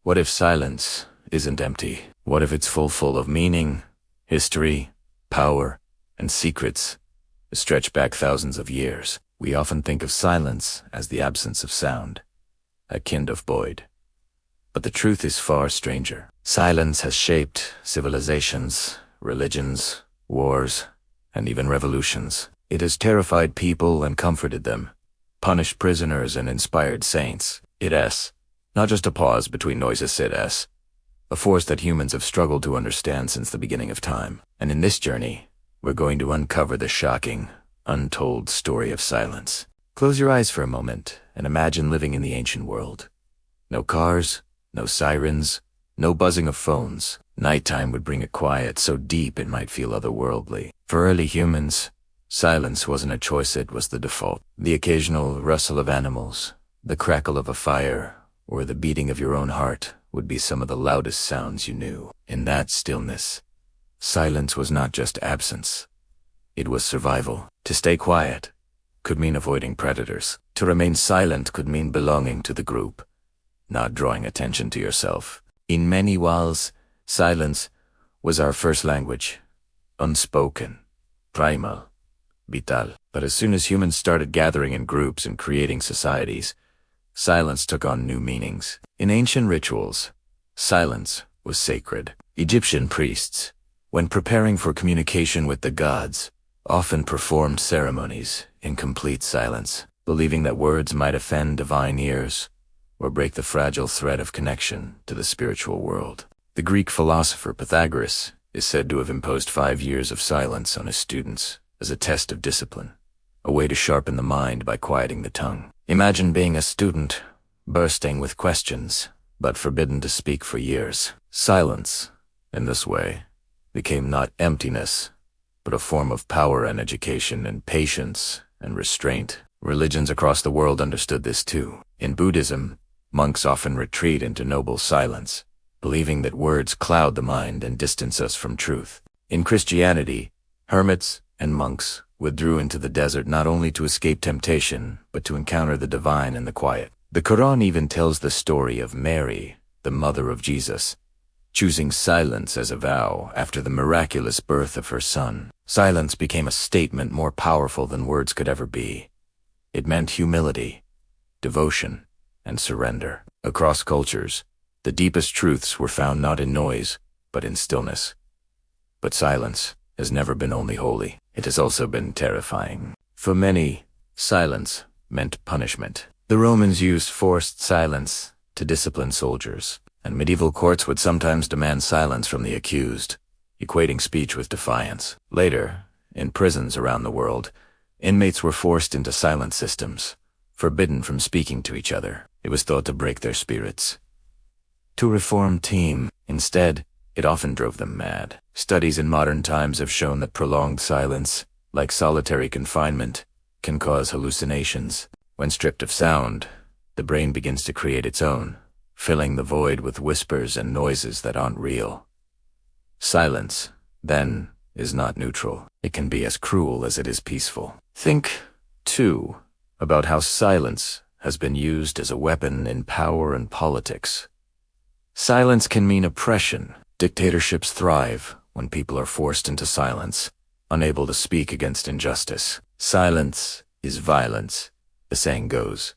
What if silence isn't empty? What if it's full of meaning, history, power, and secrets that stretch back thousands of years? We often think of silence as the absence of sound, a kind of void. But the truth is far stranger. Silence has shaped civilizations, religions, wars, and even revolutions. It has terrified people and comforted them, punished prisoners and inspired saints. It has not just a pause between noises, it has a force that humans have struggled to understand since the beginning of time. And in this journey, we're going to uncover the shocking, untold story of silence. Close your eyes for a moment and imagine living in the ancient world. No cars, no sirens, no buzzing of phones. Nighttime would bring a quiet so deep it might feel otherworldly. For early humans, silence wasn't a choice, it was the default. The occasional rustle of animals, the crackle of a fire, or the beating of your own heart would be some of the loudest sounds you knew. In that stillness, silence was not just absence. It was survival. To stay quiet could mean avoiding predators. To remain silent could mean belonging to the group, not drawing attention to yourself. In many ways, silence was our first language, unspoken, primal, vital. But as soon as humans started gathering in groups and creating societies, silence took on new meanings. In ancient rituals, silence was sacred. Egyptian priests, when preparing for communication with the gods, often performed ceremonies in complete silence, believing that words might offend divine ears or break the fragile thread of connection to the spiritual world. The Greek philosopher Pythagoras is said to have imposed 5 years of silence on his students as a test of discipline, a way to sharpen the mind by quieting the tongue. Imagine being a student, bursting with questions, but forbidden to speak for years. Silence, in this way, became not emptiness, but a form of power and education and patience and restraint. Religions across the world understood this too. In Buddhism, monks often retreat into noble silence, believing that words cloud the mind and distance us from truth. In Christianity, hermits and monks withdrew into the desert not only to escape temptation, but to encounter the divine in the quiet. The Quran even tells the story of Mary, the mother of Jesus, choosing silence as a vow after the miraculous birth of her son. Silence became a statement more powerful than words could ever be. It meant humility, devotion, and surrender. Across cultures, the deepest truths were found not in noise, but in stillness. But silence has never been only holy. It has also been terrifying. For many, silence meant punishment. The Romans used forced silence to discipline soldiers, and medieval courts would sometimes demand silence from the accused, equating speech with defiance. Later, in prisons around the world, inmates were forced into silent systems, forbidden from speaking to each other. It was thought to break their spirits, to reform team. Instead, it often drove them mad. Studies in modern times have shown that prolonged silence, like solitary confinement, can cause hallucinations. When stripped of sound, the brain begins to create its own, filling the void with whispers and noises that aren't real. Silence, then, is not neutral. It can be as cruel as it is peaceful. Think, too, about how silence has been used as a weapon in power and politics. Silence can mean oppression. Dictatorships thrive when people are forced into silence, unable to speak against injustice. Silence is violence, the saying goes,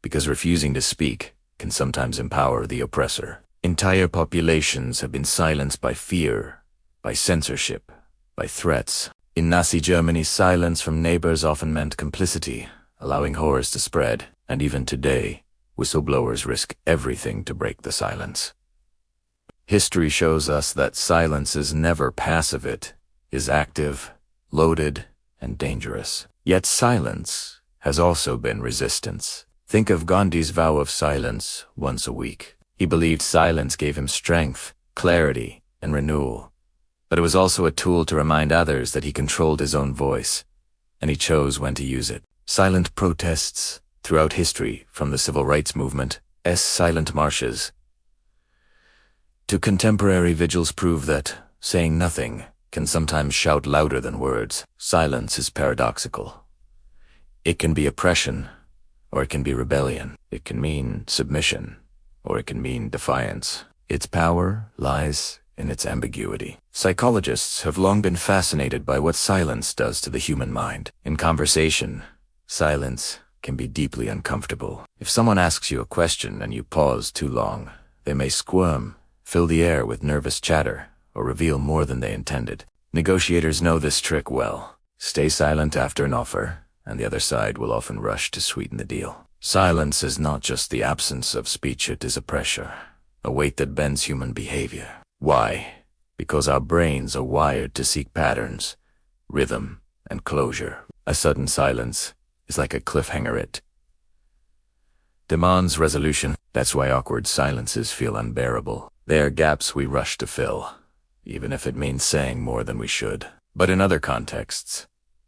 because refusing to speak can sometimes empower the oppressor. Entire populations have been silenced by fear, by censorship, by threats. In Nazi Germany, silence from neighbors often meant complicity, allowing horrors to spread. And even today, whistleblowers risk everything to break the silence. History shows us that silence is never passive. It is active, loaded, and dangerous. Yet silence has also been resistance. Think of Gandhi's vow of silence once a week. He believed silence gave him strength, clarity, and renewal. But it was also a tool to remind others that he controlled his own voice, and he chose when to use it. Silent protests throughout history, from the civil rights movement's silent marches to contemporary vigils, prove that saying nothing can sometimes shout louder than words. Silence is paradoxical. It can be oppression, or it can be rebellion. It can mean submission, or it can mean defiance. Its power lies in its ambiguity. Psychologists have long been fascinated by what silence does to the human mind. In conversation, silence can be deeply uncomfortable. If someone asks you a question and you pause too long, they may squirm, fill the air with nervous chatter, or reveal more than they intended. Negotiators know this trick well. Stay silent after an offer, and the other side will often rush to sweeten the deal. Silence is not just the absence of speech, it is a pressure, a weight that bends human behavior. Why? Because our brains are wired to seek patterns, rhythm, and closure. A sudden silence is like a cliffhanger. It demands resolution. That's why awkward silences feel unbearable. They are gaps we rush to fill, even if it means saying more than we should. But in other contexts,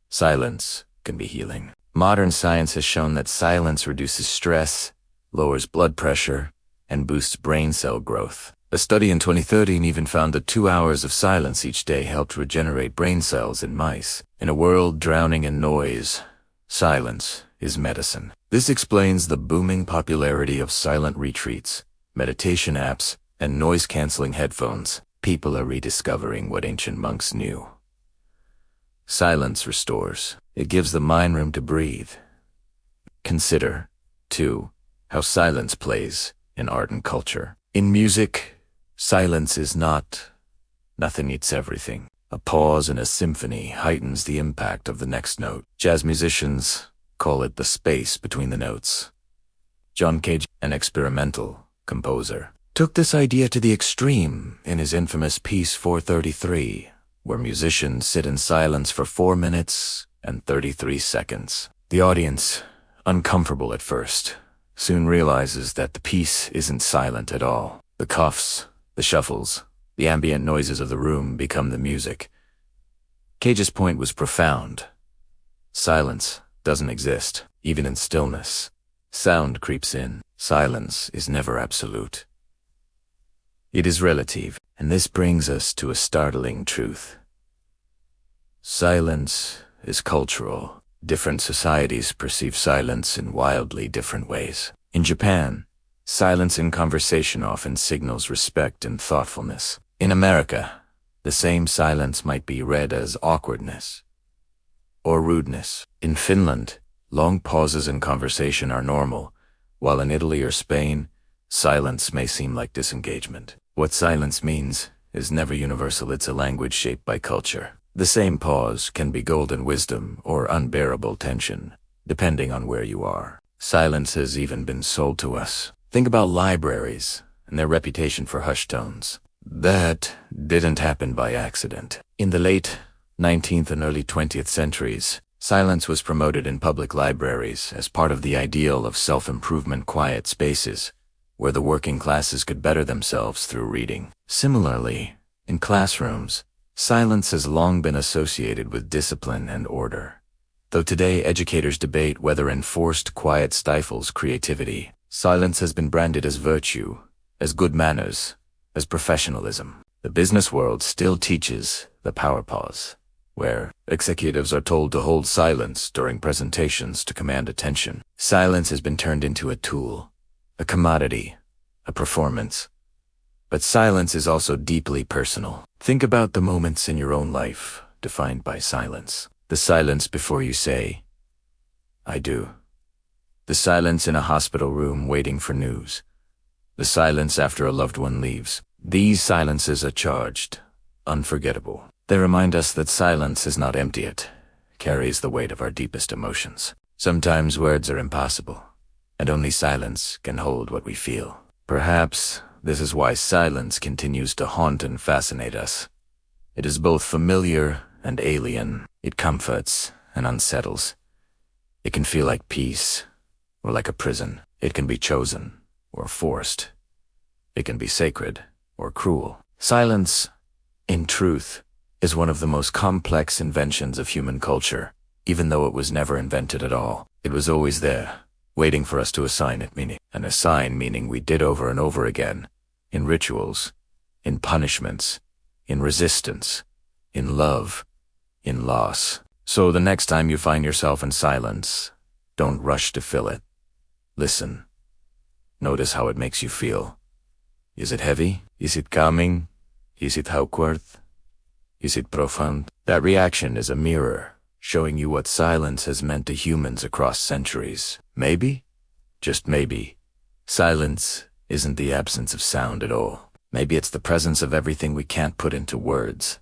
silence can be healing. Modern science has shown that silence reduces stress, lowers blood pressure, and boosts brain cell growth. A study in 2013 even found that 2 hours of silence each day helped regenerate brain cells in mice. In a world drowning in noise, silence is medicine. This explains the booming popularity of silent retreats, meditation apps, and noise-canceling headphones. People are rediscovering what ancient monks knew. Silence restores. It gives the mind room to breathe. Consider, too, how silence plays in art and culture. In music, silence is nothing eats everything. A pause in a symphony heightens the impact of the next note. Jazz musicians call it the space between the notes. John Cage, an experimental composer, took this idea to the extreme in his infamous piece 433, where musicians sit in silence for 4 minutes and 33 seconds. The audience, uncomfortable at first, soon realizes that the piece isn't silent at all. The coughs, the shuffles, the ambient noises of the room become the music. Cage's point was profound. Silence doesn't exist, even in stillness. Sound creeps in. Silence is never absolute. It is relative, and this brings us to a startling truth. Silence is cultural. Different societies perceive silence in wildly different ways. In Japan, silence in conversation often signals respect and thoughtfulness. In America, the same silence might be read as awkwardness or rudeness. In Finland, long pauses in conversation are normal, while in Italy or Spain, silence may seem like disengagement. What silence means is never universal. It's a language shaped by culture. The same pause can be golden wisdom or unbearable tension, depending on where you are. Silence has even been sold to us. Think about libraries and their reputation for hushed tones. That didn't happen by accident. In the late 19th and early 20th centuries, silence was promoted in public libraries as part of the ideal of self-improvement quiet spaces, where the working classes could better themselves through reading. Similarly, in classrooms, silence has long been associated with discipline and order. Though today educators debate whether enforced quiet stifles creativity, silence has been branded as virtue, as good manners, as professionalism. The business world still teaches the power pause, where executives are told to hold silence during presentations to command attention. Silence has been turned into a tool, a commodity, a performance. But silence is also deeply personal. Think about the moments in your own life defined by silence. The silence before you say, "I do." The silence in a hospital room waiting for news. The silence after a loved one leaves. These silences are charged, unforgettable. They remind us that silence is not empty. It carries the weight of our deepest emotions. Sometimes words are impossible, and only silence can hold what we feel. Perhaps this is why silence continues to haunt and fascinate us. It is both familiar and alien. It comforts and unsettles. It can feel like peace or like a prison. It can be chosen or forced. It can be sacred or cruel. Silence, in truth, is one of the most complex inventions of human culture. Even though it was never invented at all, it was always there, waiting for us to assign it meaning. And assign meaning we did over and over again, in rituals, in punishments, in resistance, in love, in loss. So the next time you find yourself in silence, don't rush to fill it. Listen. Notice how it makes you feel. Is it heavy? Is it calming? Is it awkward? Is it profound? That reaction is a mirror, showing you what silence has meant to humans across centuries. Maybe, just maybe, silence isn't the absence of sound at all. Maybe it's the presence of everything we can't put into words.